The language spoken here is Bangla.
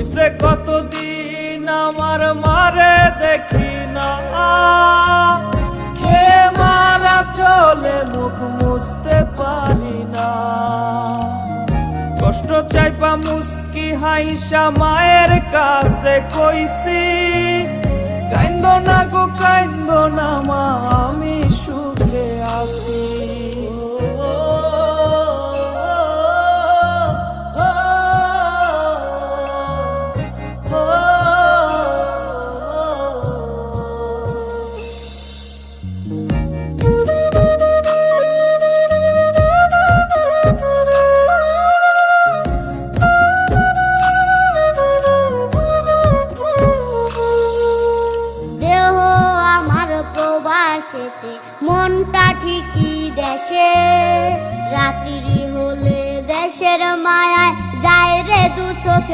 হইছে কতদিন আমার মারে দেখি না, খেয়ে মারা চলে মুখ মুছতে পারি না। কষ্ট চাইপা মুস্কি হাইসা মায়ের কাছে কইছি, কাইন্দো না গো কাইন্দো না মা, আমি সুখে আছি।